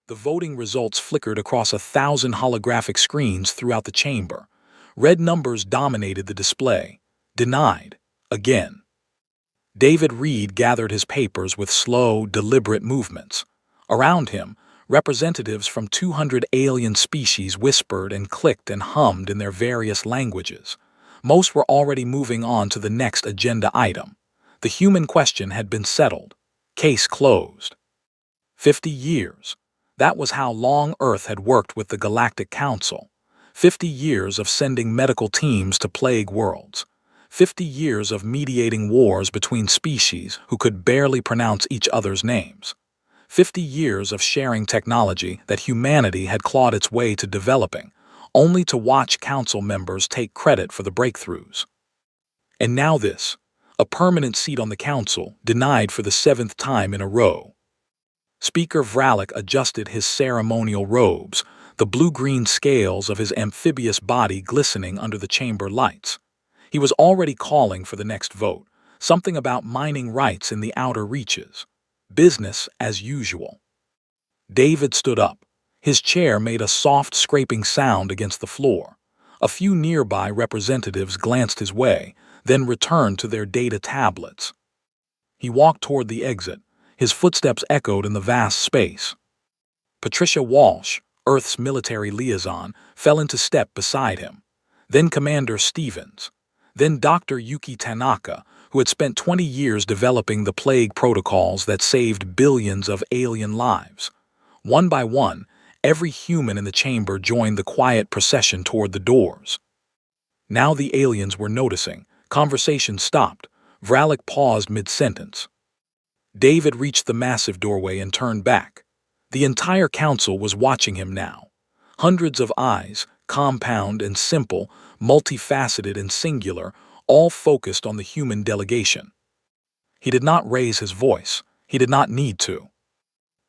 The voting results flickered across 1,000 holographic screens throughout the chamber. Red numbers dominated the display. Denied. Again. David Reed gathered his papers with slow, deliberate movements. Around him, representatives from 200 alien species whispered and clicked and hummed in their various languages. Most were already moving on to the next agenda item. The human question had been settled. Case closed. 50 years. That was how long Earth had worked with the Galactic Council. 50 years of sending medical teams to plague worlds. 50 years of mediating wars between species who could barely pronounce each other's names. 50 years of sharing technology that humanity had clawed its way to developing, only to watch council members take credit for the breakthroughs. And now this, a permanent seat on the council, denied for the 7th time in a row. Speaker Vralik adjusted his ceremonial robes, the blue-green scales of his amphibious body glistening under the chamber lights. He was already calling for the next vote, something about mining rights in the outer reaches. Business as usual. David stood up. His chair made a soft scraping sound against the floor. A few nearby representatives glanced his way, then returned to their data tablets. He walked toward the exit. His footsteps echoed in the vast space. Patricia Walsh, Earth's military liaison, fell into step beside him. Then Commander Stevens. Then Dr. Yuki Tanaka, who had spent 20 years developing the plague protocols that saved billions of alien lives. One by one, every human in the chamber joined the quiet procession toward the doors. Now the aliens were noticing. Conversation stopped. Vralik paused mid-sentence. David reached the massive doorway and turned back. The entire council was watching him now. Hundreds of eyes, compound and simple, multifaceted and singular, all focused on the human delegation. He did not raise his voice. He did not need to.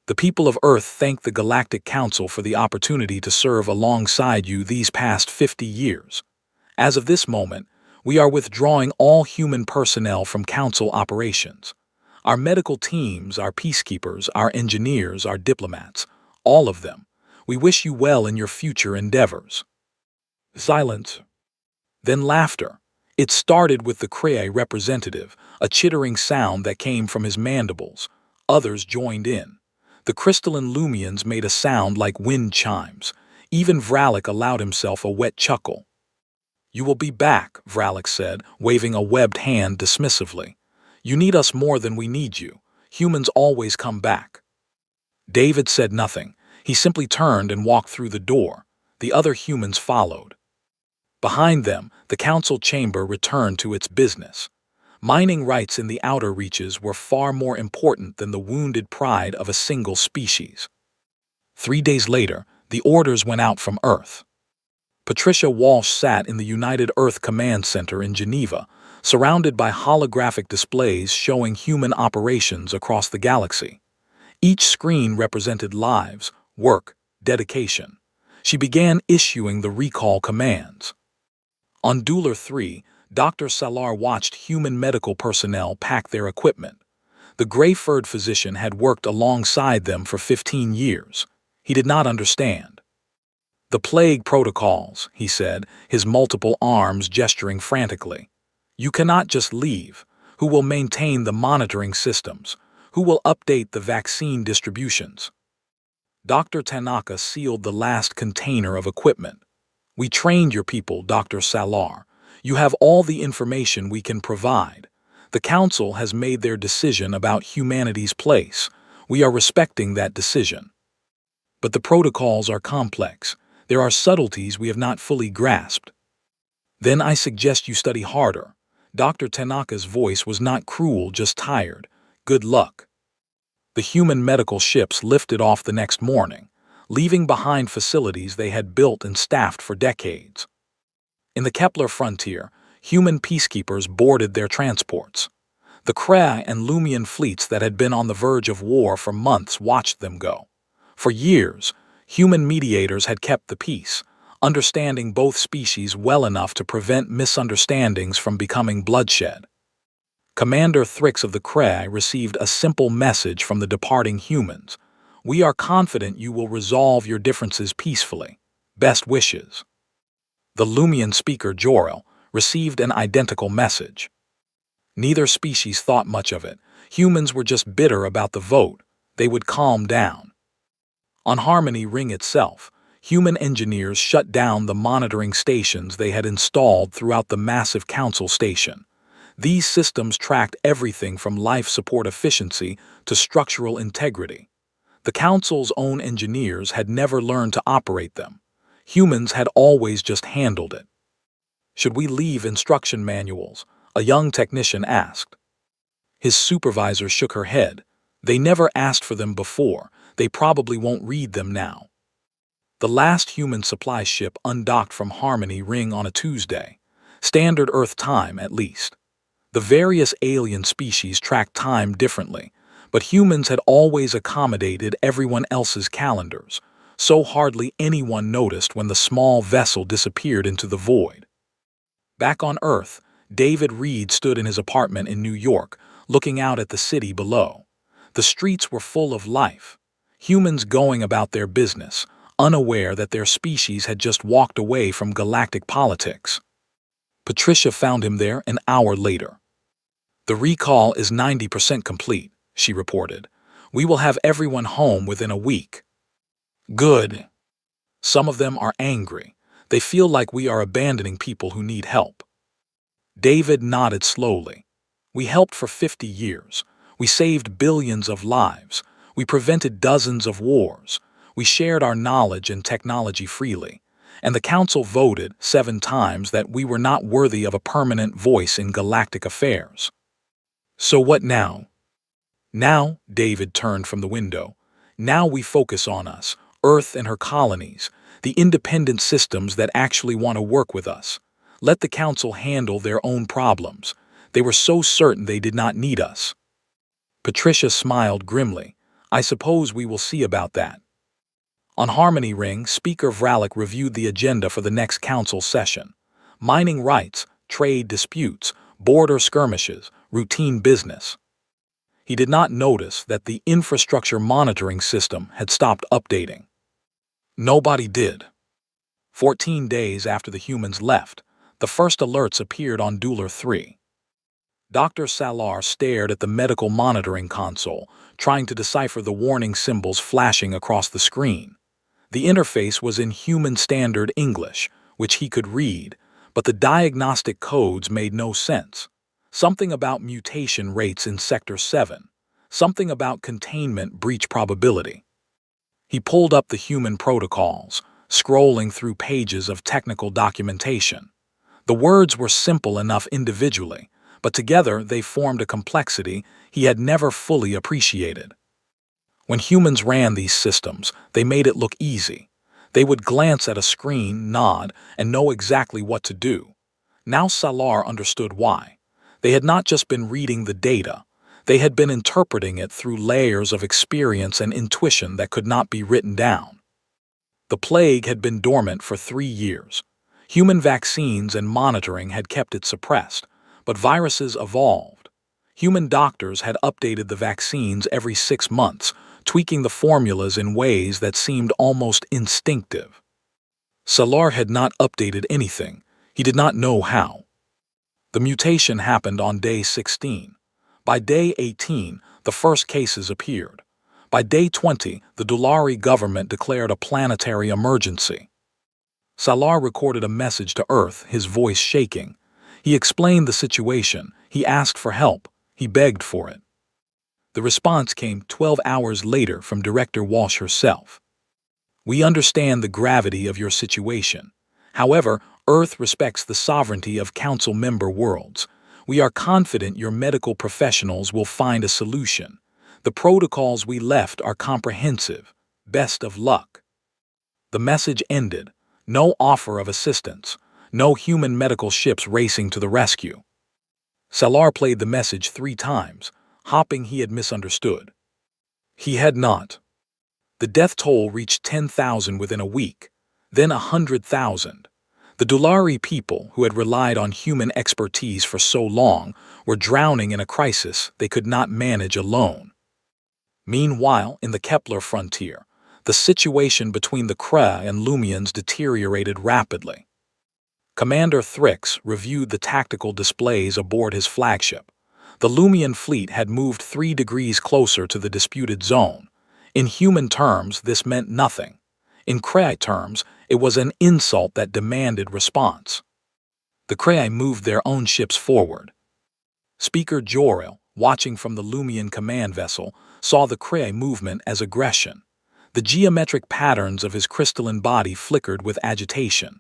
The people of Earth thank the Galactic Council for the opportunity to serve alongside you these past 50 years. As of this moment, we are withdrawing all human personnel from Council operations. Our medical teams, our peacekeepers, our engineers, our diplomats, all of them. We wish you well in your future endeavors. Silence. Then laughter. It started with the Kree representative, a chittering sound that came from his mandibles. Others joined in. The crystalline Lumians made a sound like wind chimes. Even Vralik allowed himself a wet chuckle. You will be back, Vralik said, waving a webbed hand dismissively. You need us more than we need you. Humans always come back. David said nothing. He simply turned and walked through the door. The other humans followed. Behind them, the council chamber returned to its business. Mining rights in the outer reaches were far more important than the wounded pride of a single species. 3 days later, the orders went out from Earth. Patricia Walsh sat in the United Earth Command Center in Geneva, surrounded by holographic displays showing human operations across the galaxy. Each screen represented lives, work, dedication. She began issuing the recall commands. On Dueler 3, Dr. Salar watched human medical personnel pack their equipment. The gray-furred physician had worked alongside them for 15 years. He did not understand. The plague protocols, he said, his multiple arms gesturing frantically. You cannot just leave. Who will maintain the monitoring systems? Who will update the vaccine distributions? Dr. Tanaka sealed the last container of equipment. We trained your people, Dr. Salar. You have all the information we can provide. The Council has made their decision about humanity's place. We are respecting that decision. But the protocols are complex. There are subtleties we have not fully grasped. Then I suggest you study harder. Dr. Tanaka's voice was not cruel, just tired. Good luck. The human medical ships lifted off the next morning, leaving behind facilities they had built and staffed for decades. In the Kepler frontier, human peacekeepers boarded their transports. The Kree and Lumian fleets that had been on the verge of war for months watched them go. For years, human mediators had kept the peace, understanding both species well enough to prevent misunderstandings from becoming bloodshed. Commander Thrix of the Kree received a simple message from the departing humans. We are confident you will resolve your differences peacefully. Best wishes. The Lumian speaker, Jor-El, received an identical message. Neither species thought much of it. Humans were just bitter about the vote. They would calm down. On Harmony Ring itself, human engineers shut down the monitoring stations they had installed throughout the massive council station. These systems tracked everything from life support efficiency to structural integrity. The council's own engineers had never learned to operate them. Humans had always just handled it. Should we leave instruction manuals? A young technician asked. His supervisor shook her head. They never asked for them before. They probably won't read them now. The last human supply ship undocked from Harmony Ring on a Tuesday. Standard Earth time, at least. The various alien species tracked time differently, but humans had always accommodated everyone else's calendars, so hardly anyone noticed when the small vessel disappeared into the void. Back on Earth, David Reed stood in his apartment in New York, looking out at the city below. The streets were full of life, humans going about their business, unaware that their species had just walked away from galactic politics. Patricia found him there an hour later. "The recall is 90% complete," she reported. "We will have everyone home within a week." "Good." Some of them are angry. They feel like we are abandoning people who need help. David nodded slowly. "We helped for 50 years. We saved billions of lives. We prevented dozens of wars. We shared our knowledge and technology freely. And the Council voted 7 times that we were not worthy of a permanent voice in galactic affairs. So what now?" "Now," David turned from the window, "now we focus on us, Earth and her colonies, the independent systems that actually want to work with us. Let the Council handle their own problems. They were so certain they did not need us." Patricia smiled grimly. "I suppose we will see about that." On Harmony Ring, Speaker Vralik reviewed the agenda for the next council session. Mining rights, trade disputes, border skirmishes, routine business. He did not notice that the infrastructure monitoring system had stopped updating. Nobody did. 14 days after the humans left, the first alerts appeared on Dueler 3. Dr. Salar stared at the medical monitoring console, trying to decipher the warning symbols flashing across the screen. The interface was in human standard English, which he could read, but the diagnostic codes made no sense. Something about mutation rates in Sector 7. Something about containment breach probability. He pulled up the human protocols, scrolling through pages of technical documentation. The words were simple enough individually, but together they formed a complexity he had never fully appreciated. When humans ran these systems, they made it look easy. They would glance at a screen, nod, and know exactly what to do. Now Salar understood why. They had not just been reading the data. They had been interpreting it through layers of experience and intuition that could not be written down. The plague had been dormant for 3 years. Human vaccines and monitoring had kept it suppressed, but viruses evolved. Human doctors had updated the vaccines every 6 months, tweaking the formulas in ways that seemed almost instinctive. Salar had not updated anything. He did not know how. The mutation happened on day 16. By day 18, the first cases appeared. By day 20, the Dulari government declared a planetary emergency. Salar recorded a message to Earth, his voice shaking. He explained the situation. He asked for help. He begged for it. The response came 12 hours later from Director Walsh herself. "We understand the gravity of your situation. However, Earth respects the sovereignty of Council member worlds. We are confident your medical professionals will find a solution. The protocols we left are comprehensive. Best of luck." The message ended. No offer of assistance. No human medical ships racing to the rescue. Salar played the message 3 times, hoping he had misunderstood. He had not. The death toll reached 10,000 within a week, then 100,000. The Dulari people, who had relied on human expertise for so long, were drowning in a crisis they could not manage alone. Meanwhile, in the Kepler frontier, the situation between the Kree and Lumians deteriorated rapidly. Commander Thrix reviewed the tactical displays aboard his flagship. The Lumian fleet had moved 3 degrees closer to the disputed zone. In human terms, this meant nothing. In Kree terms, it was an insult that demanded response. The Kree moved their own ships forward. Speaker Jor-El, watching from the Lumian command vessel, saw the Kree movement as aggression. The geometric patterns of his crystalline body flickered with agitation.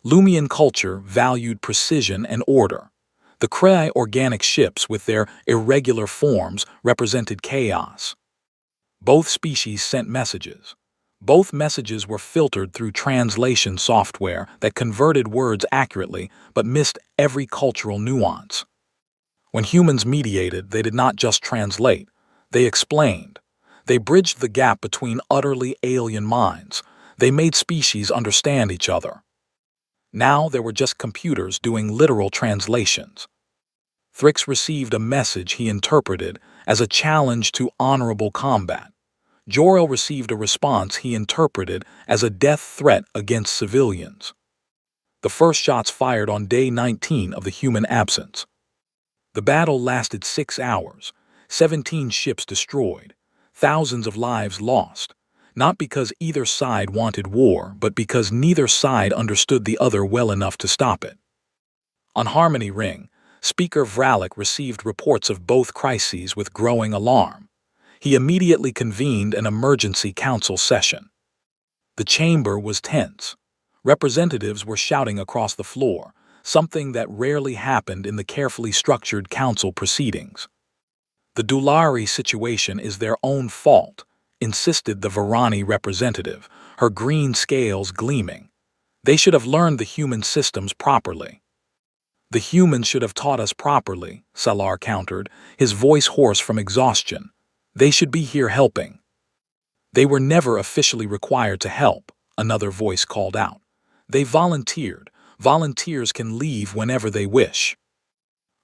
Lumian culture valued precision and order. The Kree organic ships with their irregular forms represented chaos. Both species sent messages. Both messages were filtered through translation software that converted words accurately but missed every cultural nuance. When humans mediated, they did not just translate, they explained. They bridged the gap between utterly alien minds. They made species understand each other. Now there were just computers doing literal translations. Thrix received a message he interpreted as a challenge to honorable combat. Jor-El received a response he interpreted as a death threat against civilians. The first shots fired on day 19 of the human absence. The battle lasted 6 hours, 17 ships destroyed, thousands of lives lost, not because either side wanted war, but because neither side understood the other well enough to stop it. On Harmony Ring, Speaker Vralik received reports of both crises with growing alarm. He immediately convened an emergency council session. The chamber was tense. Representatives were shouting across the floor, something that rarely happened in the carefully structured council proceedings. The Dulari situation is their own fault, insisted the Varani representative, her green scales gleaming. They should have learned the human systems properly. The humans should have taught us properly, Salar countered, his voice hoarse from exhaustion. They should be here helping. They were never officially required to help, another voice called out. They volunteered. Volunteers can leave whenever they wish.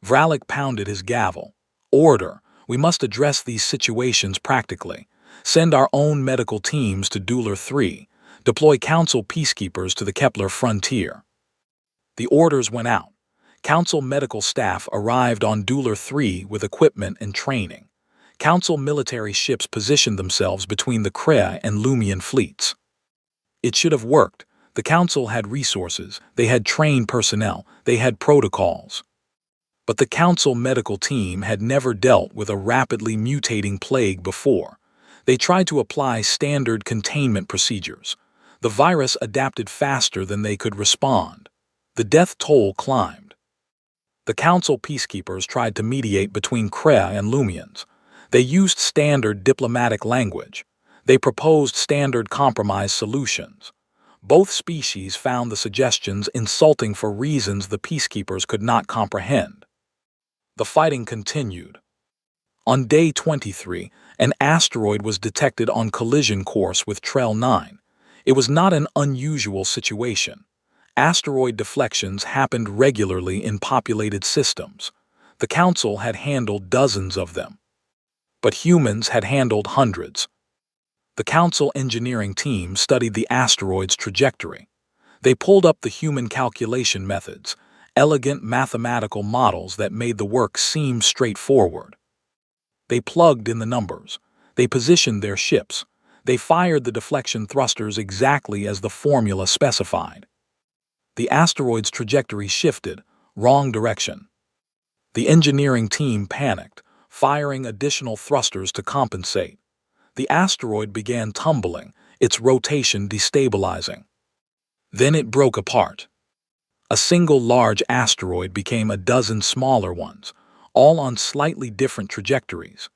Vralik pounded his gavel. Order. We must address these situations practically. Send our own medical teams to Dular 3. Deploy council peacekeepers to the Kepler frontier. The orders went out. Council medical staff arrived on Dular 3 with equipment and training. Council military ships positioned themselves between the Kree and Lumian fleets. It should have worked. The Council had resources, they had trained personnel, they had protocols. But the Council medical team had never dealt with a rapidly mutating plague before. They tried to apply standard containment procedures. The virus adapted faster than they could respond. The death toll climbed. The Council peacekeepers tried to mediate between Kree and Lumians. They used standard diplomatic language. They proposed standard compromise solutions. Both species found the suggestions insulting for reasons the peacekeepers could not comprehend. The fighting continued. On day 23, an asteroid was detected on collision course with Trell 9. It was not an unusual situation. Asteroid deflections happened regularly in populated systems. The Council had handled dozens of them. But humans had handled hundreds. The Council engineering team studied the asteroid's trajectory. They pulled up the human calculation methods, elegant mathematical models that made the work seem straightforward. They plugged in the numbers. They positioned their ships. They fired the deflection thrusters exactly as the formula specified. The asteroid's trajectory shifted, wrong direction. The engineering team panicked, firing additional thrusters to compensate. The asteroid began tumbling, its rotation destabilizing. Then it broke apart. A single large asteroid became a dozen smaller ones, all on slightly different trajectories.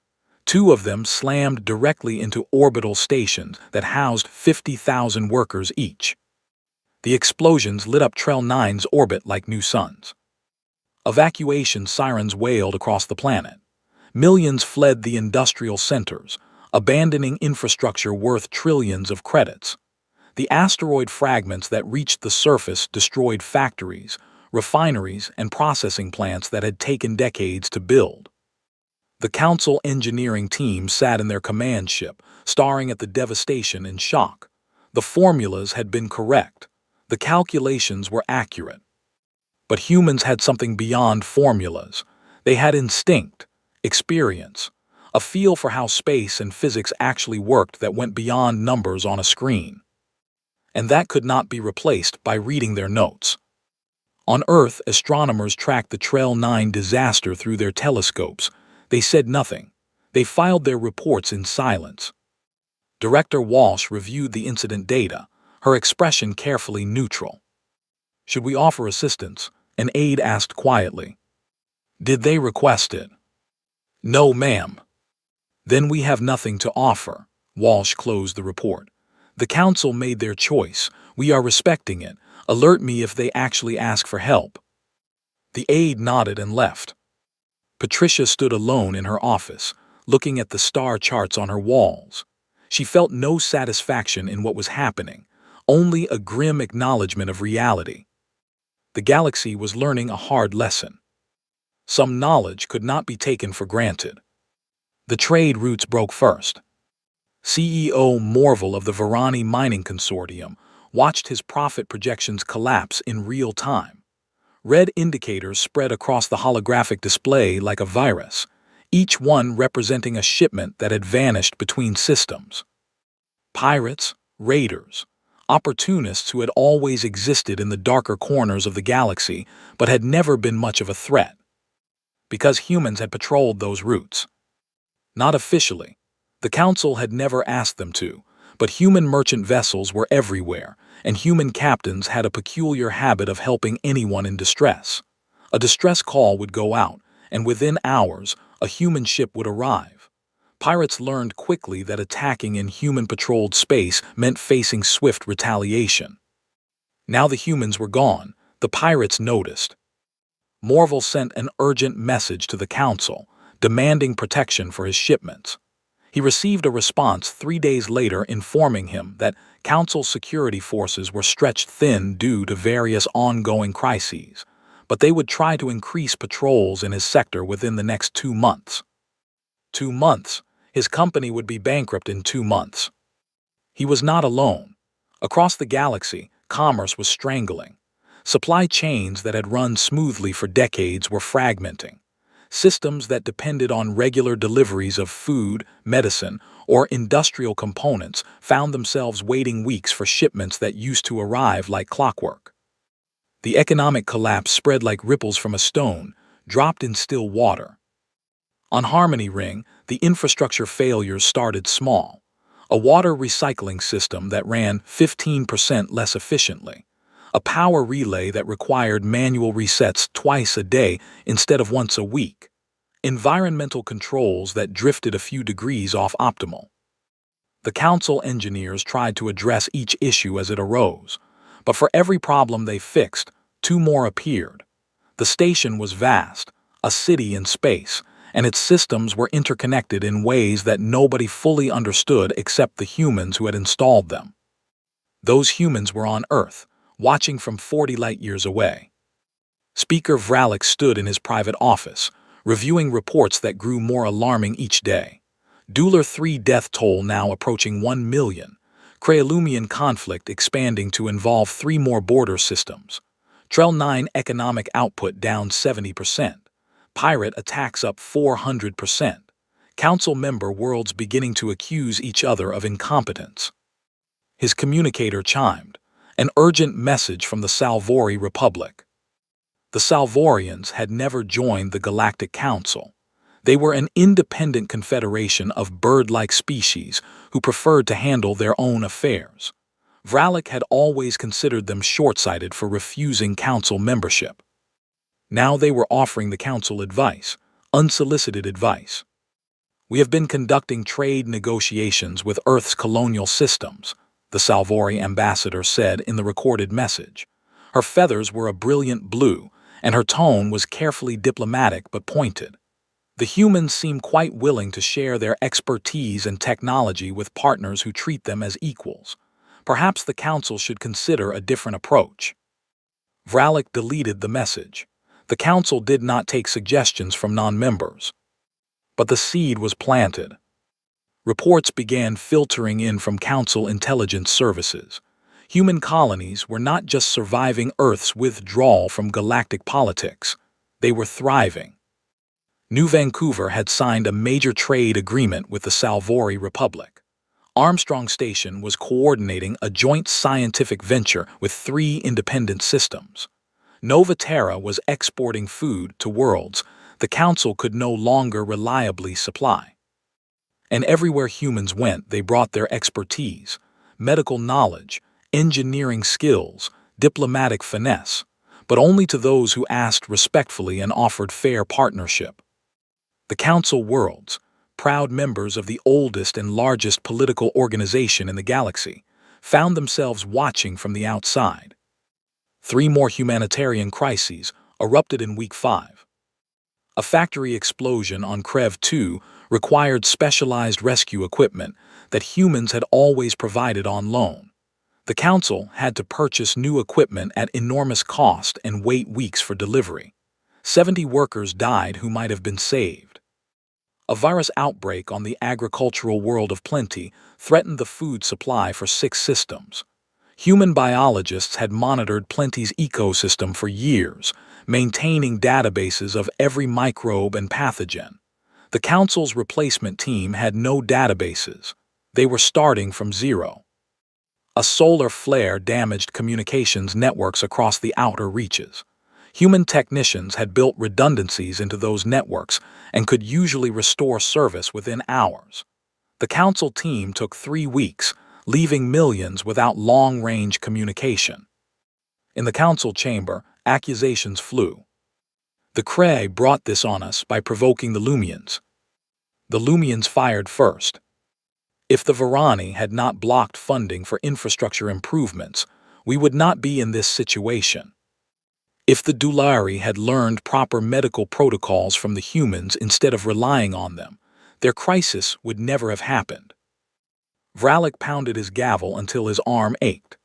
2 of them slammed directly into orbital stations that housed 50,000 workers each. The explosions lit up Trell 9's orbit like new suns. Evacuation sirens wailed across the planet. Millions fled the industrial centers, abandoning infrastructure worth trillions of credits. The asteroid fragments that reached the surface destroyed factories, refineries, and processing plants that had taken decades to build. The Council engineering team sat in their command ship, staring at the devastation in shock. The formulas had been correct. The calculations were accurate. But humans had something beyond formulas. They had instinct, experience, a feel for how space and physics actually worked that went beyond numbers on a screen. And that could not be replaced by reading their notes. On Earth, astronomers tracked the Trail 9 disaster through their telescopes. They said nothing. They filed their reports in silence. Director Walsh reviewed the incident data, her expression carefully neutral. "Should we offer assistance?" an aide asked quietly. "Did they request it?" "No, ma'am." "Then we have nothing to offer." Walsh closed the report. "The Council made their choice. We are respecting it. Alert me if they actually ask for help." The aide nodded and left. Patricia stood alone in her office, looking at the star charts on her walls. She felt no satisfaction in what was happening, only a grim acknowledgement of reality. The galaxy was learning a hard lesson. Some knowledge could not be taken for granted. The trade routes broke first. CEO Morville of the Varani Mining Consortium watched his profit projections collapse in real time. Red indicators spread across the holographic display like a virus, each one representing a shipment that had vanished between systems. Pirates, raiders, opportunists who had always existed in the darker corners of the galaxy but had never been much of a threat, because humans had patrolled those routes. Not officially. The Council had never asked them to, but human merchant vessels were everywhere, and human captains had a peculiar habit of helping anyone in distress. A distress call would go out, and within hours, a human ship would arrive. Pirates learned quickly that attacking in human-patrolled space meant facing swift retaliation. Now the humans were gone, the pirates noticed. Morville sent an urgent message to the Council, demanding protection for his shipments. He received a response 3 days later informing him that Council security forces were stretched thin due to various ongoing crises, but they would try to increase patrols in his sector within the next 2 months. 2 months? His company would be bankrupt in 2 months. He was not alone. Across the galaxy, commerce was strangling. Supply chains that had run smoothly for decades were fragmenting. Systems that depended on regular deliveries of food, medicine, or industrial components found themselves waiting weeks for shipments that used to arrive like clockwork. The economic collapse spread like ripples from a stone, dropped in still water. On Harmony Ring, the infrastructure failures started small. A water recycling system that ran 15% less efficiently. A power relay that required manual resets twice a day instead of once a week. Environmental controls that drifted a few degrees off optimal. The Council engineers tried to address each issue as it arose, but for every problem they fixed, 2 more appeared. The station was vast, a city in space, and its systems were interconnected in ways that nobody fully understood except the humans who had installed them. Those humans were on Earth, watching from 40 light-years away. Speaker Vralik stood in his private office, reviewing reports that grew more alarming each day. Dueler 3 death toll now approaching 1 million. Craolumian conflict expanding to involve 3 more border systems. Trail 9 economic output down 70%. Pirate attacks up 400%. Council member worlds beginning to accuse each other of incompetence. His communicator chimed, an urgent message from the Salvori Republic. The Salvorians had never joined the Galactic Council. They were an independent confederation of bird-like species who preferred to handle their own affairs. Vralik had always considered them short-sighted for refusing Council membership. Now they were offering the Council advice, unsolicited advice. "We have been conducting trade negotiations with Earth's colonial systems," the Salvori ambassador said in the recorded message. Her feathers were a brilliant blue, and her tone was carefully diplomatic but pointed. The humans seem quite willing to share their expertise and technology with partners who treat them as equals. Perhaps the Council should consider a different approach. Vralik deleted the message. The Council did not take suggestions from non-members. But the seed was planted. Reports began filtering in from Council intelligence services. Human colonies were not just surviving Earth's withdrawal from galactic politics. They were thriving. New Vancouver had signed a major trade agreement with the Salvori Republic. Armstrong Station was coordinating a joint scientific venture with 3 independent systems. Nova Terra was exporting food to worlds the Council could no longer reliably supply. And everywhere humans went, they brought their expertise, medical knowledge, engineering skills, diplomatic finesse, but only to those who asked respectfully and offered fair partnership. The Council Worlds, proud members of the oldest and largest political organization in the galaxy, found themselves watching from the outside. 3 more humanitarian crises erupted in Week 5. A factory explosion on Krev 2 required specialized rescue equipment that humans had always provided on loan. The Council had to purchase new equipment at enormous cost and wait weeks for delivery. 70 workers died who might have been saved. A virus outbreak on the agricultural world of Plenty threatened the food supply for 6 systems. Human biologists had monitored Plenty's ecosystem for years, maintaining databases of every microbe and pathogen. The Council's replacement team had no databases. They were starting from zero. A solar flare damaged communications networks across the outer reaches. Human technicians had built redundancies into those networks and could usually restore service within hours. The Council team took 3 weeks, leaving millions without long-range communication. In the Council chamber, accusations flew. The Kree brought this on us by provoking the Lumians. The Lumians fired first. If the Varani had not blocked funding for infrastructure improvements, we would not be in this situation. If the Dulari had learned proper medical protocols from the humans instead of relying on them, their crisis would never have happened. Vralik pounded his gavel until his arm ached.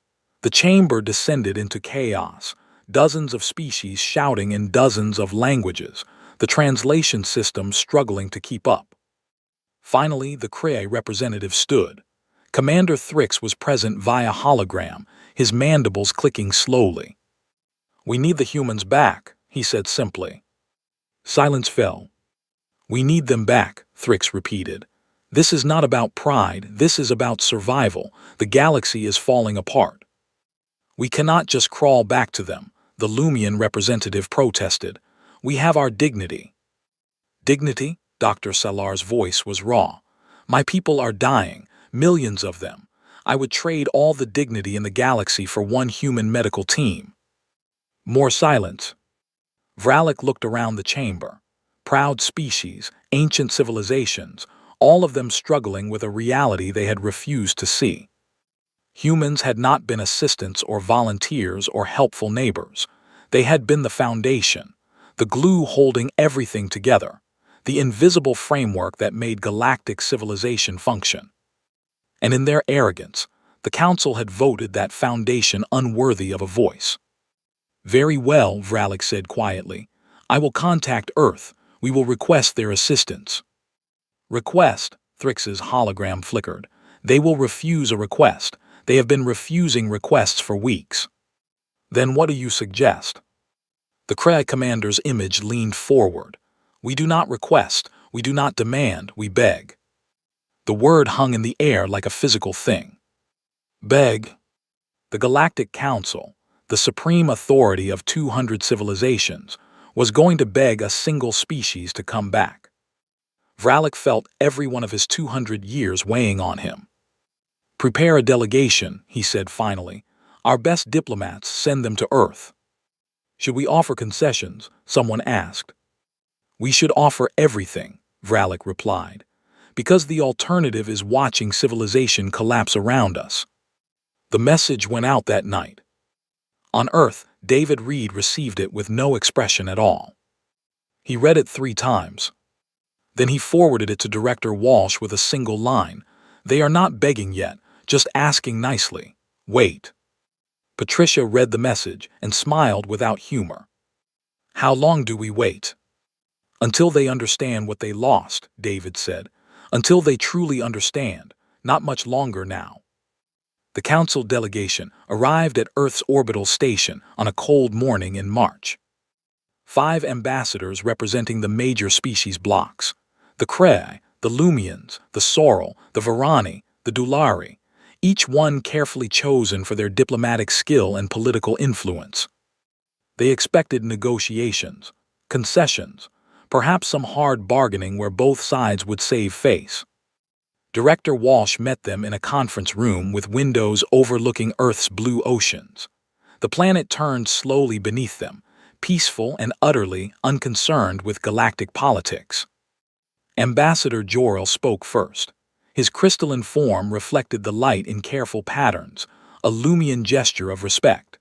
The chamber descended into chaos, dozens of species shouting in dozens of languages, the translation system struggling to keep up. Finally, the Kree representative stood. Commander Thrix was present via hologram, his mandibles clicking slowly. "We need the humans back," he said simply. Silence fell. "We need them back," Thrix repeated. "This is not about pride, this is about survival. The galaxy is falling apart." "We cannot just crawl back to them," the Lumian representative protested. "We have our dignity." "Dignity?" Dr. Salar's voice was raw. "My people are dying, millions of them. I would trade all the dignity in the galaxy for one human medical team." More silence. Vralik looked around the chamber. Proud species, ancient civilizations, all of them struggling with a reality they had refused to see. Humans had not been assistants or volunteers or helpful neighbors. They had been the foundation, the glue holding everything together, the invisible framework that made galactic civilization function. And in their arrogance, the Council had voted that foundation unworthy of a voice. "Very well," Vralik said quietly. "I will contact Earth. We will request their assistance." "Request?" Thrix's hologram flickered. "They will refuse a request. They have been refusing requests for weeks." "Then what do you suggest?" The Kree commander's image leaned forward. "We do not request. We do not demand. We beg." The word hung in the air like a physical thing. Beg. The Galactic Council, the supreme authority of 200 civilizations, was going to beg a single species to come back. Vralik felt every one of his 200 years weighing on him. "Prepare a delegation," he said finally. "Our best diplomats, send them to Earth." "Should we offer concessions?" someone asked. "We should offer everything," Vralik replied, "because the alternative is watching civilization collapse around us." The message went out that night. On Earth, David Reed received it with no expression at all. He read it 3 times. Then he forwarded it to Director Walsh with a single line. "They are not begging yet, just asking nicely. Wait." Patricia read the message and smiled without humor. "How long do we wait?" Until they understand what they lost, David said. Until they truly understand. Not much longer now. The council delegation arrived at Earth's orbital station on a cold morning in March. 5 ambassadors representing the major species blocks: the Krei, the Lumians, the Sorrel, the Varani, the Dulari, each one carefully chosen for their diplomatic skill and political influence. They expected negotiations, concessions, perhaps some hard bargaining where both sides would save face. Director Walsh met them in a conference room with windows overlooking Earth's blue oceans. The planet turned slowly beneath them, peaceful and utterly unconcerned with galactic politics. Ambassador Jor-El spoke first. His crystalline form reflected the light in careful patterns, a Lumian gesture of respect.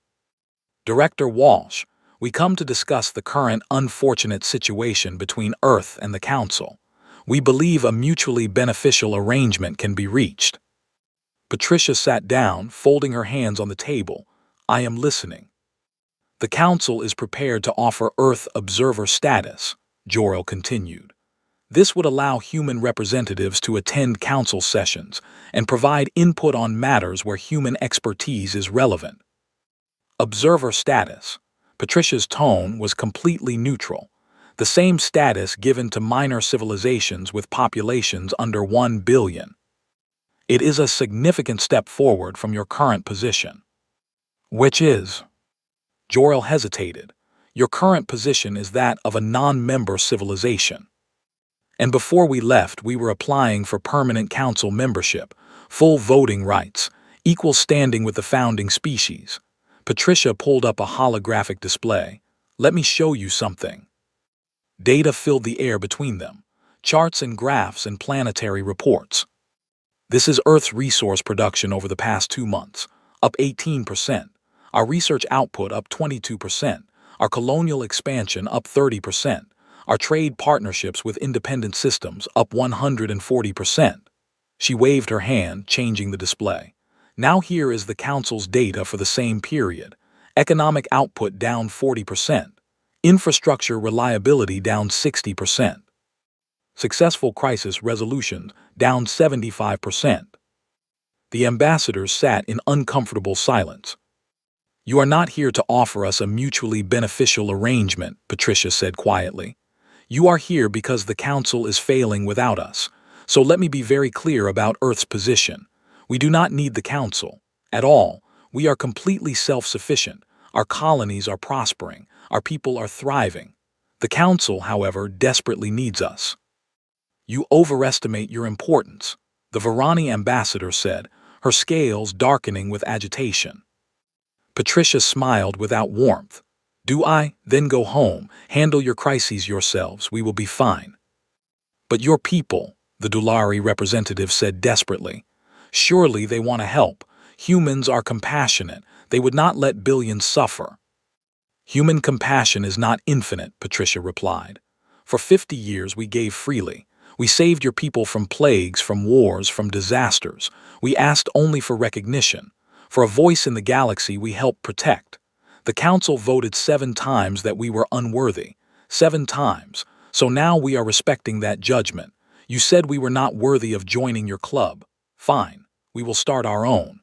Director Walsh, we come to discuss the current unfortunate situation between Earth and the Council. We believe a mutually beneficial arrangement can be reached. Patricia sat down, folding her hands on the table. I am listening. The Council is prepared to offer Earth observer status, Jor-El continued. This would allow human representatives to attend Council sessions and provide input on matters where human expertise is relevant. Observer status. Patricia's tone was completely neutral. The same status given to minor civilizations with populations under 1 billion. It is a significant step forward from your current position. Which is? Jor-El hesitated. Your current position is that of a non-member civilization. And before we left, we were applying for permanent council membership, full voting rights, equal standing with the founding species. Patricia pulled up a holographic display. Let me show you something. Data filled the air between them, charts and graphs and planetary reports. This is Earth's resource production over the past 2 months, up 18%. Our research output up 22%. Our colonial expansion up 30%. Our trade partnerships with independent systems up 140%. She waved her hand, changing the display. Now here is the Council's data for the same period. Economic output down 40%. Infrastructure reliability down 60%. Successful crisis resolution down 75%. The ambassadors sat in uncomfortable silence. You are not here to offer us a mutually beneficial arrangement, Patricia said quietly. You are here because the Council is failing without us. So let me be very clear about Earth's position. We do not need the Council at all. We are completely self-sufficient. Our colonies are prospering. Our people are thriving. The Council, however, desperately needs us. You overestimate your importance, the Varani ambassador said, her scales darkening with agitation. Patricia smiled without warmth. Do I? Then go home. Handle your crises yourselves. We will be fine. But your people, the Dulari representative said desperately. Surely they want to help. Humans are compassionate. They would not let billions suffer. Human compassion is not infinite, Patricia replied. For 50 years we gave freely. We saved your people from plagues, from wars, from disasters. We asked only for recognition. For a voice in the galaxy we helped protect. The Council voted 7 times that we were unworthy. 7 times. So now we are respecting that judgment. You said we were not worthy of joining your club. Fine. We will start our own.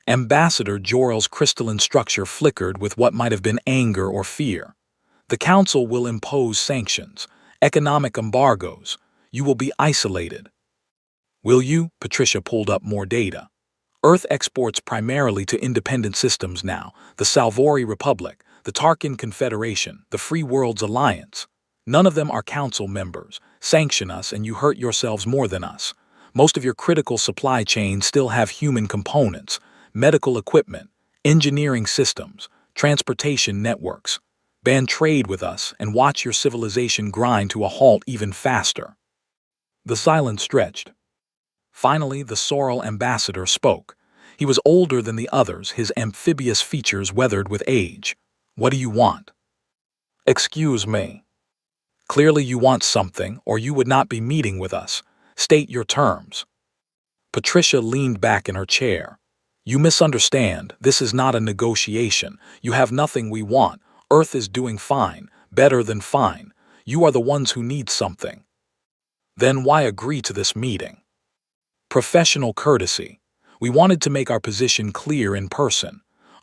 Ambassador Jor-El's crystalline structure flickered with what might have been anger or fear. The Council will impose sanctions, economic embargoes. You will be isolated. Will you? Patricia pulled up more data. Earth exports primarily to independent systems now, the Salvori Republic, the Tarkin Confederation, the Free Worlds Alliance. None of them are Council members. Sanction us and you hurt yourselves more than us. Most of your critical supply chains still have human components, medical equipment, engineering systems, transportation networks. Ban trade with us and watch your civilization grind to a halt even faster. The silence stretched. Finally, the Sorrel ambassador spoke. He was older than the others, his amphibious features weathered with age. What do you want? Excuse me. Clearly you want something, or you would not be meeting with us. State your terms. Patricia leaned back in her chair. You misunderstand. This is not a negotiation. You have nothing we want. Earth is doing fine, better than fine. You are the ones who need something. Then why agree to this meeting? Professional courtesy. We wanted to make our position clear in person.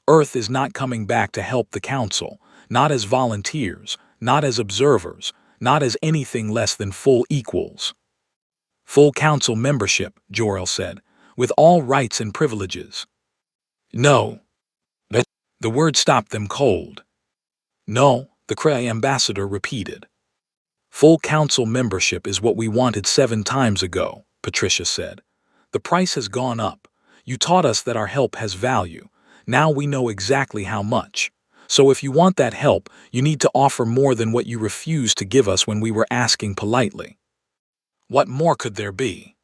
Earth is not coming back to help the Council, not as volunteers, not as observers, not as anything less than full equals. Full Council membership, Jor-El said, with all rights and privileges. No. The word stopped them cold. No, the Kree ambassador repeated. Full Council membership is what we wanted 7 times ago, Patricia said. The price has gone up. You taught us that our help has value. Now we know exactly how much. So if you want that help, you need to offer more than what you refused to give us when we were asking politely. What more could there be?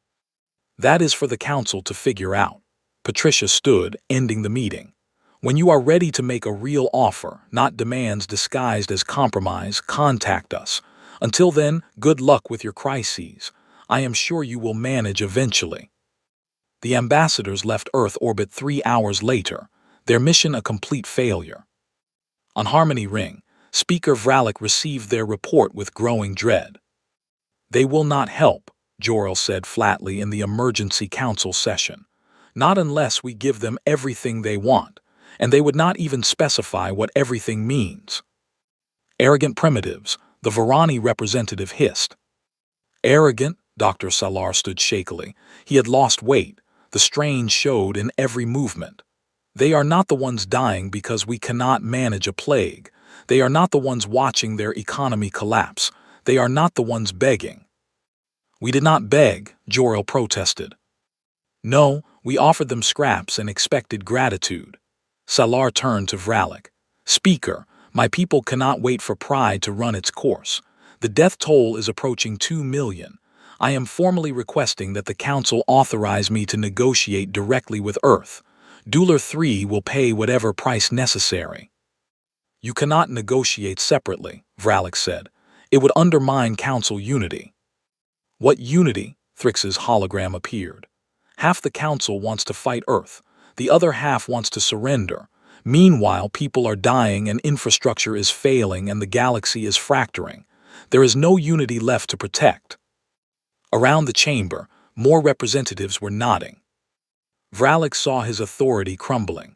That is for the Council to figure out. Patricia stood, ending the meeting. When you are ready to make a real offer, not demands disguised as compromise, contact us. Until then, good luck with your crises. I am sure you will manage eventually. The ambassadors left Earth orbit 3 hours later, their mission a complete failure. On Harmony Ring, Speaker Vralik received their report with growing dread. They will not help, Jor-El said flatly in the emergency council session. Not unless we give them everything they want, and they would not even specify what everything means. Arrogant primitives, the Varani representative hissed. Arrogant, Dr. Salar stood shakily. He had lost weight. The strain showed in every movement. They are not the ones dying because we cannot manage a plague. They are not the ones watching their economy collapse. They are not the ones begging. We did not beg, Jor-El protested. No, we offered them scraps and expected gratitude. Salar turned to Vralik. Speaker, my people cannot wait for pride to run its course. The death toll is approaching 2 million. I am formally requesting that the Council authorize me to negotiate directly with Earth. Dueler 3 will pay whatever price necessary. You cannot negotiate separately, Vralik said. It would undermine Council unity. What unity? Thrix's hologram appeared. Half the Council wants to fight Earth. The other half wants to surrender. Meanwhile, people are dying and infrastructure is failing and the galaxy is fracturing. There is no unity left to protect. Around the chamber, more representatives were nodding. Vralik saw his authority crumbling.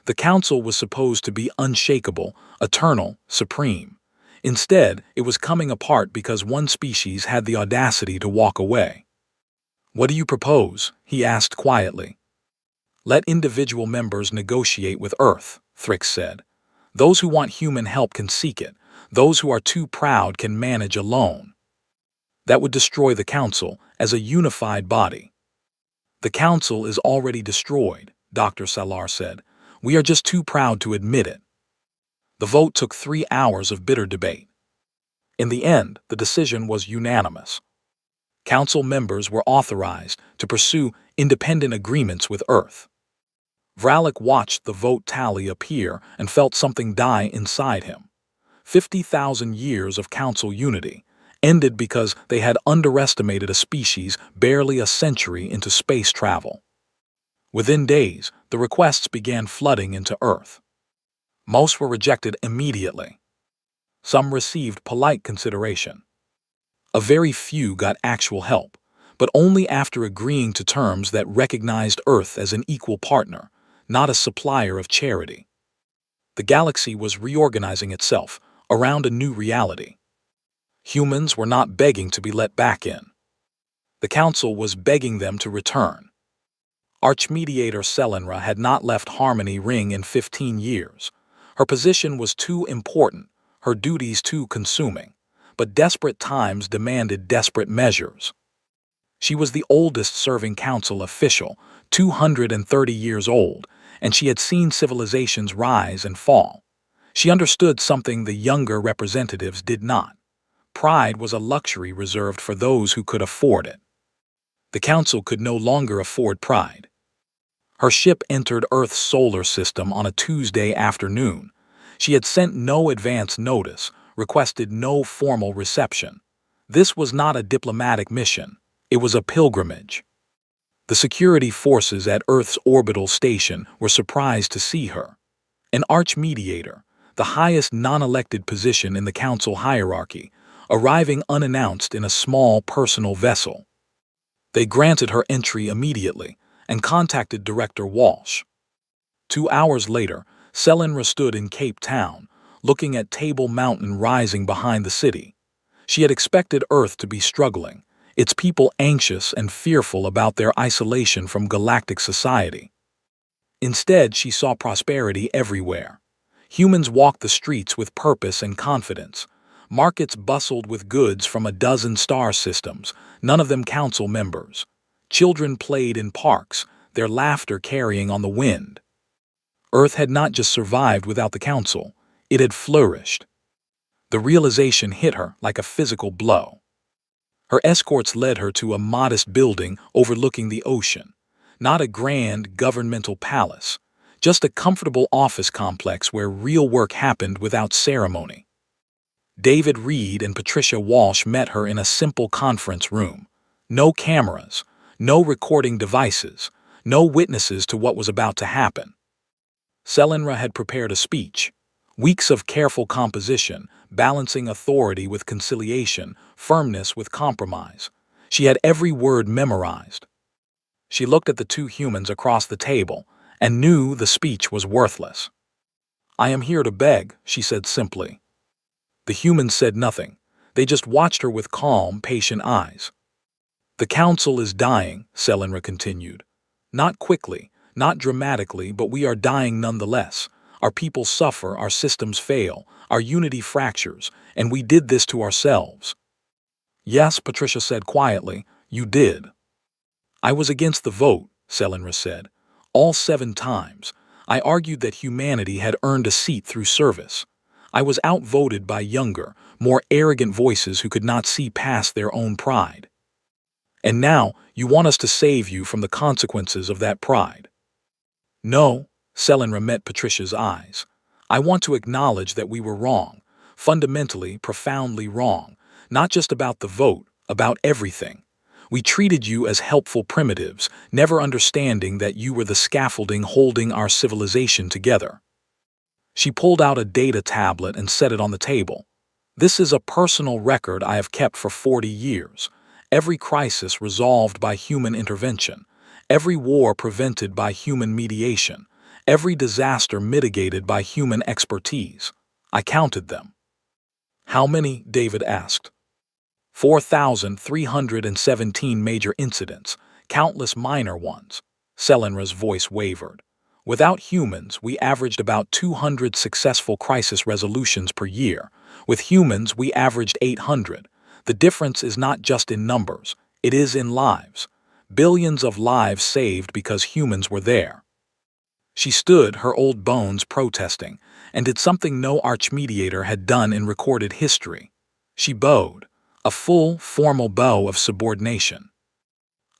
The Council was supposed to be unshakable, eternal, supreme. Instead, it was coming apart because one species had the audacity to walk away. What do you propose? He asked quietly. Let individual members negotiate with Earth, Thrix said. Those who want human help can seek it. Those who are too proud can manage alone. That would destroy the Council as a unified body. The Council is already destroyed, Dr. Salar said. We are just too proud to admit it. The vote took 3 hours of bitter debate. In the end, the decision was unanimous. Council members were authorized to pursue independent agreements with Earth. Vralik watched the vote tally appear and felt something die inside him. 50,000 years of Council unity ended because they had underestimated a species barely a century into space travel. Within days, the requests began flooding into Earth. Most were rejected immediately. Some received polite consideration. A very few got actual help, but only after agreeing to terms that recognized Earth as an equal partner, not a supplier of charity. The galaxy was reorganizing itself around a new reality. Humans were not begging to be let back in. The Council was begging them to return. Archmediator Selenra had not left Harmony Ring in 15 years. Her position was too important, her duties too consuming, but desperate times demanded desperate measures. She was the oldest serving Council official, 230 years old, and she had seen civilizations rise and fall. She understood something the younger representatives did not. Pride was a luxury reserved for those who could afford it. The Council could no longer afford pride. Her ship entered Earth's solar system on a Tuesday afternoon. She had sent no advance notice, requested no formal reception. This was not a diplomatic mission. It was a pilgrimage. The security forces at Earth's orbital station were surprised to see her. An archmediator, the highest non-elected position in the Council hierarchy, arriving unannounced in a small personal vessel. They granted her entry immediately and contacted Director Walsh. 2 hours later, Selenra stood in Cape Town, looking at Table Mountain rising behind the city. She had expected Earth to be struggling, its people anxious and fearful about their isolation from galactic society. Instead, she saw prosperity everywhere. Humans walked the streets with purpose and confidence. Markets bustled with goods from a dozen star systems, none of them council members. Children played in parks, their laughter carrying on the wind. Earth had not just survived without the council, it had flourished. The realization hit her like a physical blow. Her escorts led her to a modest building overlooking the ocean. Not a grand governmental palace, just a comfortable office complex where real work happened without ceremony. David Reed and Patricia Walsh met her in a simple conference room. No cameras, no recording devices, no witnesses to what was about to happen. Selenra had prepared a speech. Weeks of careful composition, balancing authority with conciliation, firmness with compromise. She had every word memorized. She looked at the two humans across the table and knew the speech was worthless. "I am here to beg," she said simply. The humans said nothing. They just watched her with calm, patient eyes. "The council is dying," Selenra continued. "Not quickly, not dramatically, but we are dying nonetheless. Our people suffer, our systems fail, our unity fractures, and we did this to ourselves." "Yes," Patricia said quietly, "you did." "I was against the vote," Selenra said. "All 7 times. I argued that humanity had earned a seat through service. I was outvoted by younger, more arrogant voices who could not see past their own pride. And now you want us to save you from the consequences of that pride." "No," Selenra met Patricia's eyes. "I want to acknowledge that we were wrong, fundamentally, profoundly wrong, not just about the vote, about everything. We treated you as helpful primitives, never understanding that you were the scaffolding holding our civilization together." She pulled out a data tablet and set it on the table. "This is a personal record I have kept for 40 years. Every crisis resolved by human intervention, every war prevented by human mediation, every disaster mitigated by human expertise. I counted them." "How many?" David asked. 4,317 major incidents, countless minor ones." Selenra's voice wavered. "Without humans, we averaged about 200 successful crisis resolutions per year. With humans, we averaged 800. The difference is not just in numbers, it is in lives. Billions of lives saved because humans were there." She stood, her old bones protesting, and did something no archmediator had done in recorded history. She bowed, a full, formal bow of subordination.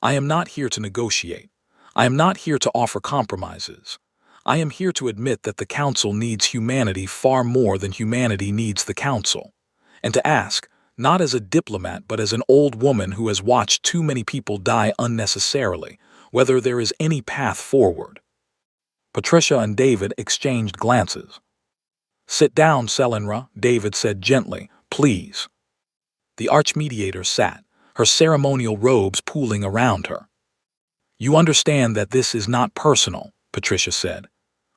"I am not here to negotiate. I am not here to offer compromises. I am here to admit that the Council needs humanity far more than humanity needs the Council. And to ask, not as a diplomat but as an old woman who has watched too many people die unnecessarily, whether there is any path forward." Patricia and David exchanged glances. "Sit down, Selenra," David said gently, "please." The archmediator sat, her ceremonial robes pooling around her. "You understand that this is not personal," Patricia said.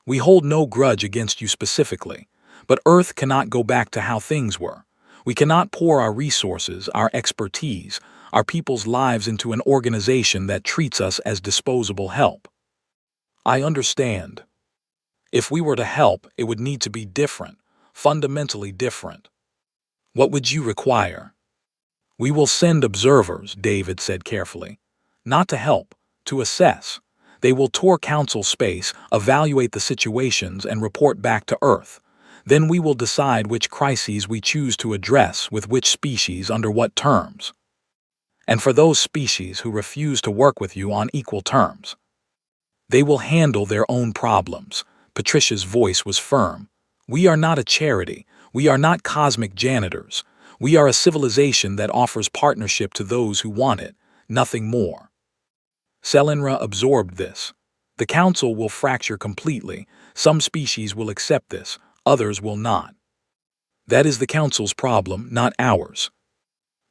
"We hold no grudge against you specifically, but Earth cannot go back to how things were. We cannot pour our resources, our expertise, our people's lives into an organization that treats us as disposable help." "I understand. If we were to help, it would need to be different, fundamentally different." "What would you require?" "We will send observers," David said carefully. "Not to help, to assess. They will tour council space, evaluate the situations, and report back to Earth. Then we will decide which crises we choose to address with which species under what terms. And for those species who refuse to work with you on equal terms, they will handle their own problems." Patricia's voice was firm. "We are not a charity. We are not cosmic janitors. We are a civilization that offers partnership to those who want it, nothing more." Selenra absorbed this. "The Council will fracture completely. Some species will accept this, others will not. That is the Council's problem, not ours."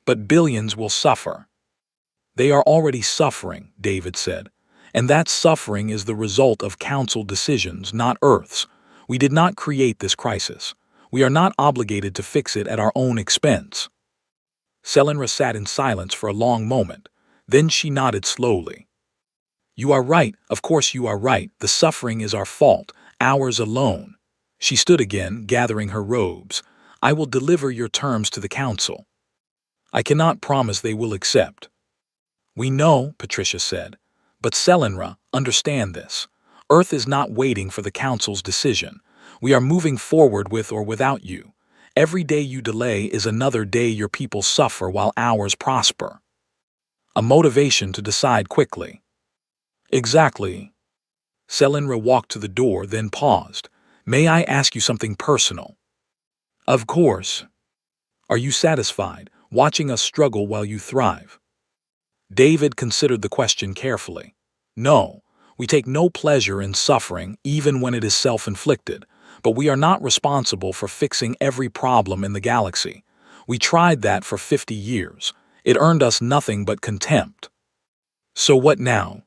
but billions will suffer. They are already suffering, David said. And that suffering is the result of Council decisions, not Earth's. We did not create this crisis. We are not obligated to fix it at our own expense. Selenra sat in silence for a long moment. Then she nodded slowly. You are right, of course you are right. The suffering is our fault, ours alone. She stood again, gathering her robes. I will deliver your terms to the Council. I cannot promise they will accept. We know, Patricia said. But Selenra, understand this. Earth is not waiting for the Council's decision. We are moving forward with or without you. Every day you delay is another day your people suffer while ours prosper. A motivation to decide quickly. Exactly. Selenra walked to the door, then paused. May I ask you something personal? Of course. Are you satisfied, watching us struggle while you thrive? David considered the question carefully. No, we take no pleasure in suffering, even when it is self-inflicted, but we are not responsible for fixing every problem in the galaxy. We tried that for 50 years. It earned us nothing but contempt. So what now?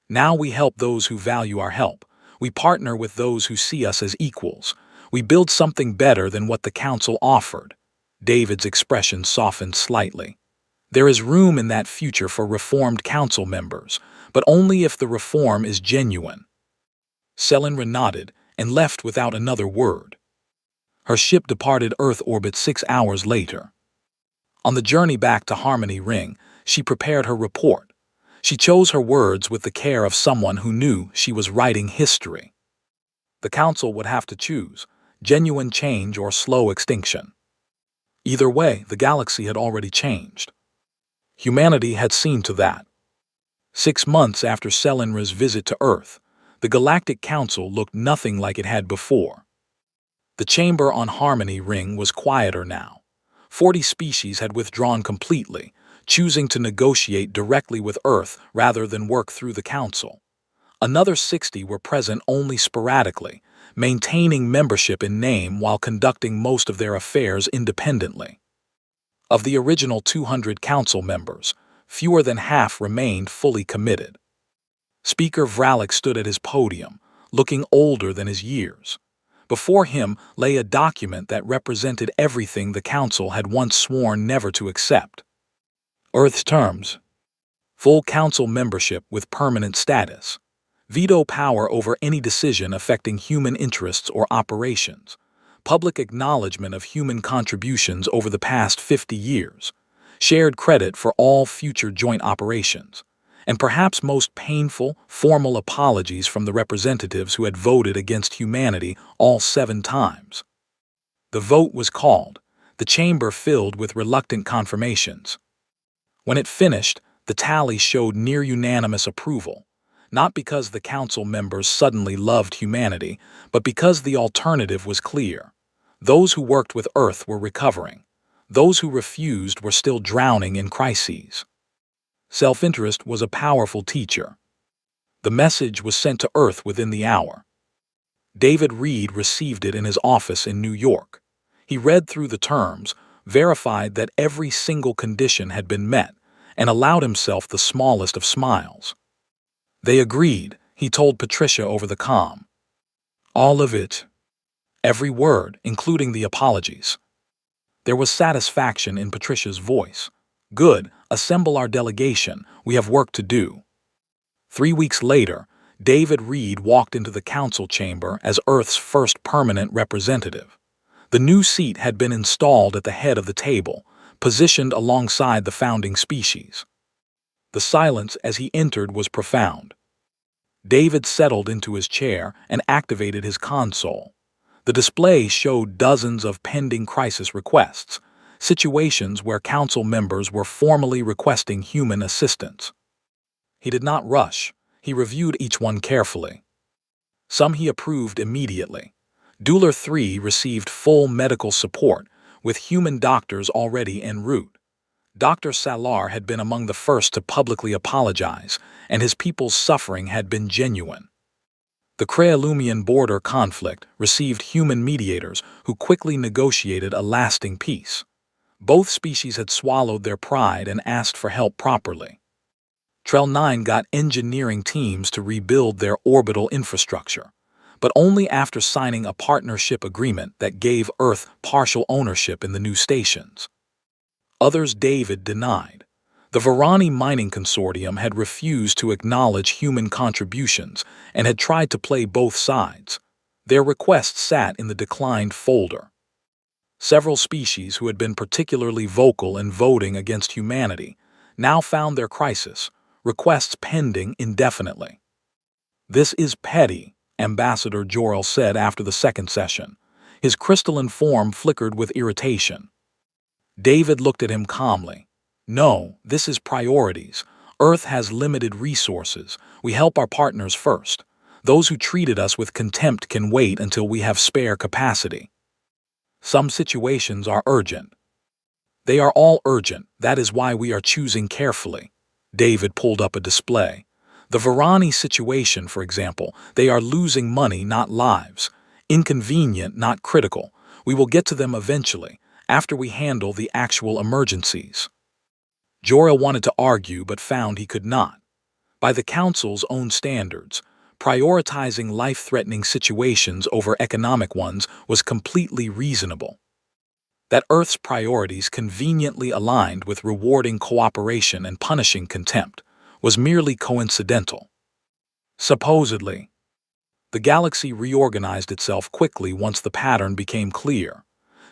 Now we help those who value our help. We partner with those who see us as equals. We build something better than what the Council offered. David's expression softened slightly. There is room in that future for reformed Council members, but only if the reform is genuine. Selenra nodded and left without another word. Her ship departed Earth orbit 6 hours later. On the journey back to Harmony Ring, she prepared her report. She chose her words with the care of someone who knew she was writing history. The Council would have to choose, genuine change or slow extinction. Either way, the galaxy had already changed. Humanity had seen to that. 6 months after Selenra's visit to Earth, the Galactic Council looked nothing like it had before. The chamber on Harmony Ring was quieter now. 40 species had withdrawn completely, choosing to negotiate directly with Earth rather than work through the Council. Another 60 were present only sporadically, maintaining membership in name while conducting most of their affairs independently. Of the original 200 Council members, fewer than half remained fully committed. Speaker Vralik stood at his podium, looking older than his years. Before him lay a document that represented everything the Council had once sworn never to accept. Earth's terms. Full Council membership with permanent status. Veto power over any decision affecting human interests or operations. Public acknowledgement of human contributions over the past 50 years. Shared credit for all future joint operations. And perhaps most painful, formal apologies from the representatives who had voted against humanity all 7 times. The vote was called, the chamber filled with reluctant confirmations. When it finished, the tally showed near-unanimous approval, not because the Council members suddenly loved humanity, but because the alternative was clear. Those who worked with Earth were recovering. Those who refused were still drowning in crises. Self-interest was a powerful teacher. The message was sent to Earth within the hour. David Reed received it in his office in New York. He read through the terms, verified that every single condition had been met, and allowed himself the smallest of smiles. They agreed, he told Patricia over the comm. All of it. Every word, including the apologies. There was satisfaction in Patricia's voice. Good, assemble our delegation, we have work to do. 3 weeks later, David Reed walked into the Council chamber as Earth's first permanent representative. The new seat had been installed at the head of the table, positioned alongside the founding species. The silence as he entered was profound. David settled into his chair and activated his console. The display showed dozens of pending crisis requests, situations where Council members were formally requesting human assistance. He did not rush. He reviewed each one carefully. Some he approved immediately. Dueler 3 received full medical support, with human doctors already en route. Dr. Salar had been among the first to publicly apologize, and his people's suffering had been genuine. The Crealumian border conflict received human mediators who quickly negotiated a lasting peace. Both species had swallowed their pride and asked for help properly. Trell 9 got engineering teams to rebuild their orbital infrastructure, but only after signing a partnership agreement that gave Earth partial ownership in the new stations. Others David denied. The Varani Mining Consortium had refused to acknowledge human contributions and had tried to play both sides. Their requests sat in the declined folder. Several species who had been particularly vocal in voting against humanity now found their crisis, requests pending indefinitely. "This is petty," Ambassador Jorel said after the second session. His crystalline form flickered with irritation. David looked at him calmly. "No, this is priorities. Earth has limited resources. We help our partners first. Those who treated us with contempt can wait until we have spare capacity. Some situations are urgent." "They are all urgent. That is why we are choosing carefully." David pulled up a display. "The Varani situation, for example, they are losing money, not lives. Inconvenient, not critical. We will get to them eventually, after we handle the actual emergencies." Jorel wanted to argue but found he could not. By the Council's own standards, prioritizing life-threatening situations over economic ones was completely reasonable. That Earth's priorities conveniently aligned with rewarding cooperation and punishing contempt was merely coincidental. Supposedly, the galaxy reorganized itself quickly once the pattern became clear.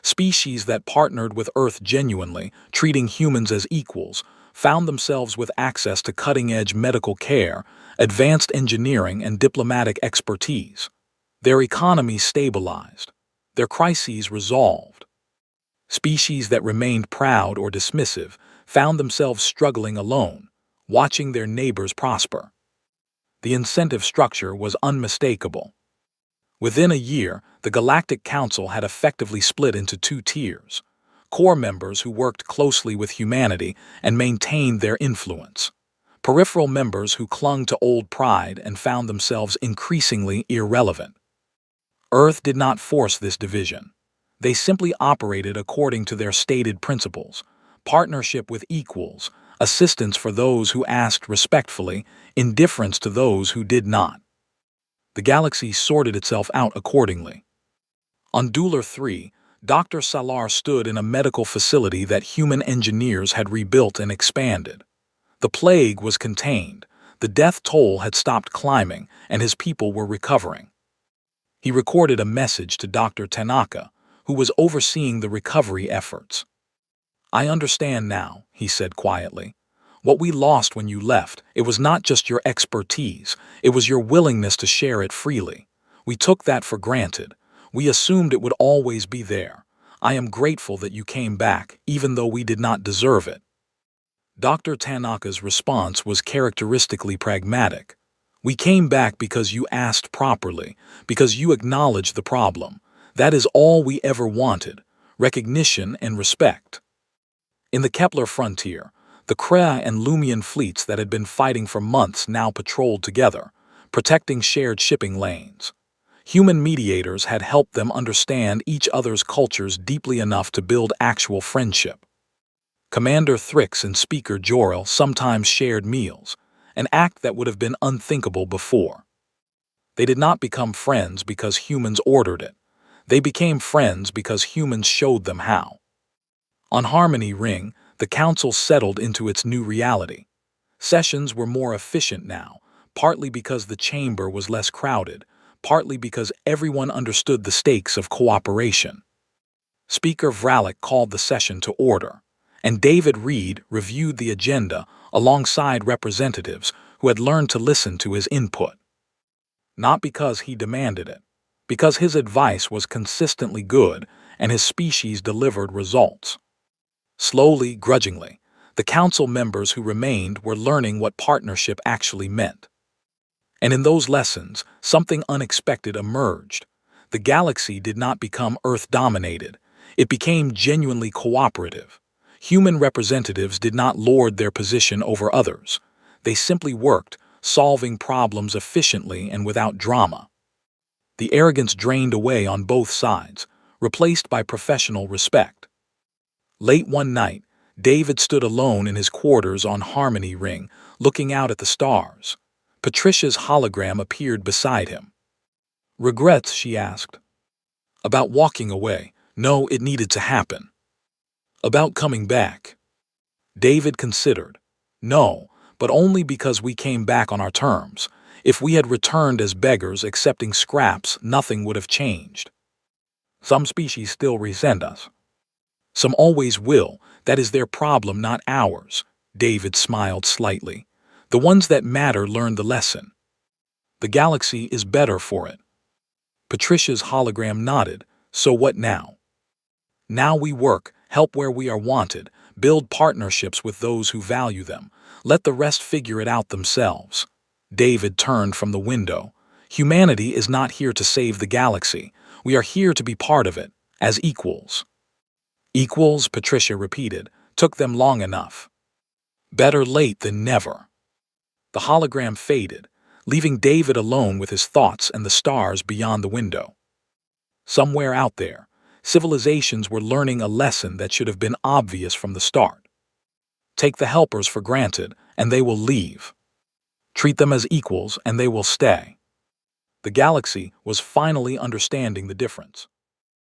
Species that partnered with Earth genuinely, treating humans as equals, found themselves with access to cutting-edge medical care, advanced engineering, and diplomatic expertise. Their economies stabilized, their crises resolved. Species that remained proud or dismissive found themselves struggling alone, watching their neighbors prosper. The incentive structure was unmistakable. Within a year, the Galactic Council had effectively split into two tiers: core members who worked closely with humanity and maintained their influence, peripheral members who clung to old pride and found themselves increasingly irrelevant. Earth did not force this division. They simply operated according to their stated principles: partnership with equals, assistance for those who asked respectfully, indifference to those who did not. The galaxy sorted itself out accordingly. On Dular 3, Dr. Salar stood in a medical facility that human engineers had rebuilt and expanded. The plague was contained, the death toll had stopped climbing, and his people were recovering. He recorded a message to Dr. Tanaka, who was overseeing the recovery efforts. "I understand now," he said quietly. "What we lost when you left, it was not just your expertise, it was your willingness to share it freely. We took that for granted. We assumed it would always be there. I am grateful that you came back, even though we did not deserve it." Dr. Tanaka's response was characteristically pragmatic. "We came back because you asked properly, because you acknowledged the problem. That is all we ever wanted: recognition and respect." In the Kepler frontier, the Krea and Lumion fleets that had been fighting for months now patrolled together, protecting shared shipping lanes. Human mediators had helped them understand each other's cultures deeply enough to build actual friendship. Commander Thrix and Speaker Jorel sometimes shared meals, an act that would have been unthinkable before. They did not become friends because humans ordered it. They became friends because humans showed them how. On Harmony Ring, the Council settled into its new reality. Sessions were more efficient now, partly because the chamber was less crowded, partly because everyone understood the stakes of cooperation. Speaker Vralik called the session to order, and David Reed reviewed the agenda alongside representatives who had learned to listen to his input. Not because he demanded it, because his advice was consistently good and his species delivered results. Slowly, grudgingly, the council members who remained were learning what partnership actually meant. And in those lessons, something unexpected emerged. The galaxy did not become Earth-dominated. It became genuinely cooperative. Human representatives did not lord their position over others. They simply worked, solving problems efficiently and without drama. The arrogance drained away on both sides, replaced by professional respect. Late one night, David stood alone in his quarters on Harmony Ring, looking out at the stars. Patricia's hologram appeared beside him. "Regrets?" she asked. "About walking away. No, it needed to happen." "About coming back?" David considered. "No, but only because we came back on our terms. If we had returned as beggars accepting scraps, nothing would have changed. Some species still resent us. Some always will. That is their problem, not ours." David smiled slightly. "The ones that matter learn the lesson. The galaxy is better for it." Patricia's hologram nodded. "So what now?" "Now we work, help where we are wanted, build partnerships with those who value them. Let the rest figure it out themselves." David turned from the window. "Humanity is not here to save the galaxy. We are here to be part of it, as equals." "Equals," Patricia repeated. "Took them long enough." "Better late than never." The hologram faded, leaving David alone with his thoughts and the stars beyond the window. Somewhere out there, civilizations were learning a lesson that should have been obvious from the start. Take the helpers for granted, and they will leave. Treat them as equals, and they will stay. The galaxy was finally understanding the difference.